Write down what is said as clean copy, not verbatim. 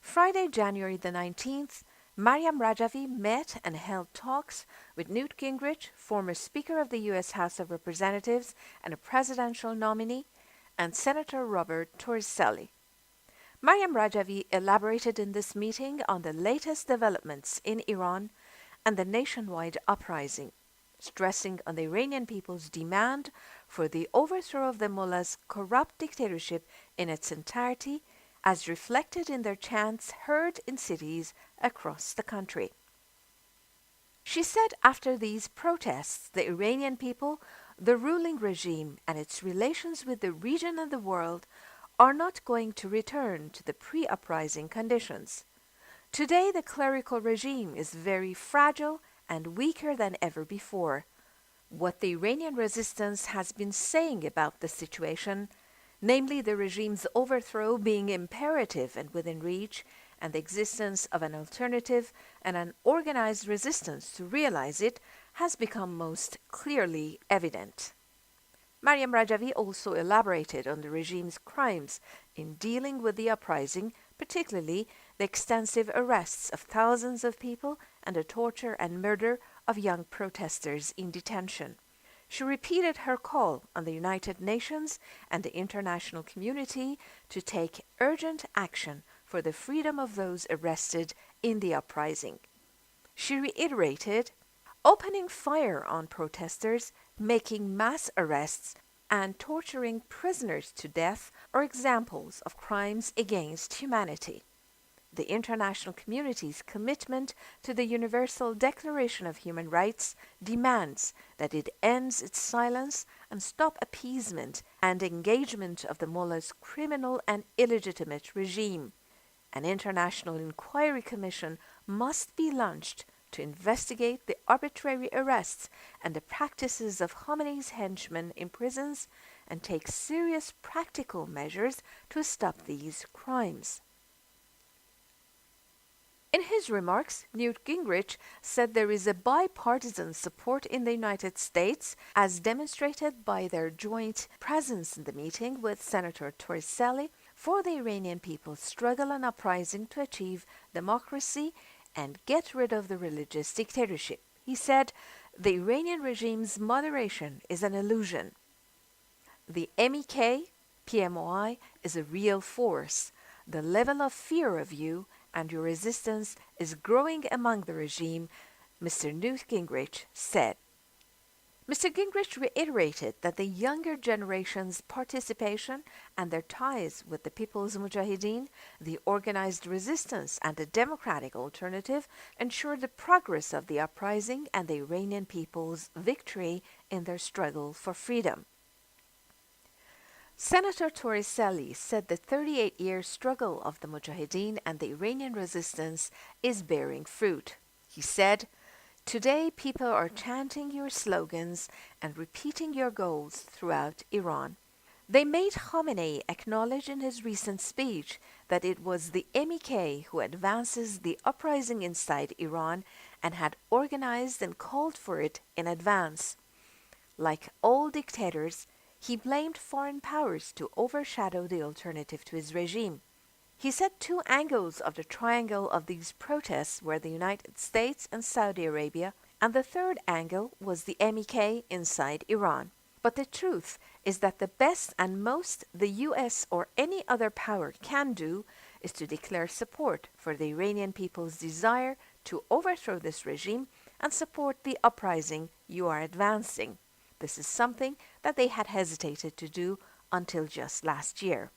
Friday, January the 19th, Maryam Rajavi met and held talks with Newt Gingrich, former Speaker of the U.S. House of Representatives and a presidential nominee, and Senator Robert Toriseli. Maryam Rajavi elaborated in this meeting on the latest developments in Iran and the nationwide uprising, stressing on the Iranian people's demand for the overthrow of the mullah's corrupt dictatorship in its entirety, as reflected in their chants heard in cities across the country. She said after these protests, the Iranian people, the ruling regime, and its relations with the region and the world are not going to return to the pre-uprising conditions. Today, the clerical regime is very fragile and weaker than ever before. What the Iranian resistance has been saying about the situation, namely the regime's overthrow being imperative and within reach, and the existence of an alternative and an organized resistance to realize it, has become most clearly evident. Maryam Rajavi also elaborated on the regime's crimes in dealing with the uprising, particularly the extensive arrests of thousands of people and the torture and murder of young protesters in detention. She repeated her call on the United Nations and the international community to take urgent action for the freedom of those arrested in the uprising. She reiterated, opening fire on protesters, making mass arrests, and torturing prisoners to death are examples of crimes against humanity. The international community's commitment to the Universal Declaration of Human Rights demands that it ends its silence and stop appeasement and engagement of the mullah's criminal and illegitimate regime. An international inquiry commission must be launched to investigate the arbitrary arrests and the practices of Khomeini's henchmen in prisons and take serious practical measures to stop these crimes. In his remarks, Newt Gingrich said there is a bipartisan support in the United States, as demonstrated by their joint presence in the meeting with Senator Toriseli, for the Iranian people's struggle and uprising to achieve democracy and get rid of the religious dictatorship. He said, the Iranian regime's moderation is an illusion. The MEK, PMOI, is a real force. The level of fear of you and your resistance is growing among the regime, Mr. Newt Gingrich said. Mr. Gingrich reiterated that the younger generation's participation and their ties with the People's Mujahideen, the organized resistance, and the democratic alternative ensure the progress of the uprising and the Iranian people's victory in their struggle for freedom. Senator Toriseli said the 38-year struggle of the Mujahideen and the Iranian resistance is bearing fruit. He said, today people are chanting your slogans and repeating your goals throughout Iran. They made Khomeini acknowledge in his recent speech that it was the MEK who advances the uprising inside Iran and had organized and called for it in advance. Like all dictators, he blamed foreign powers to overshadow the alternative to his regime. He said two angles of the triangle of these protests were the United States and Saudi Arabia, and the third angle was the MEK inside Iran. But the truth is that the best and most the US or any other power can do is to declare support for the Iranian people's desire to overthrow this regime and support the uprising you are advancing. This is something that they had hesitated to do until just last year.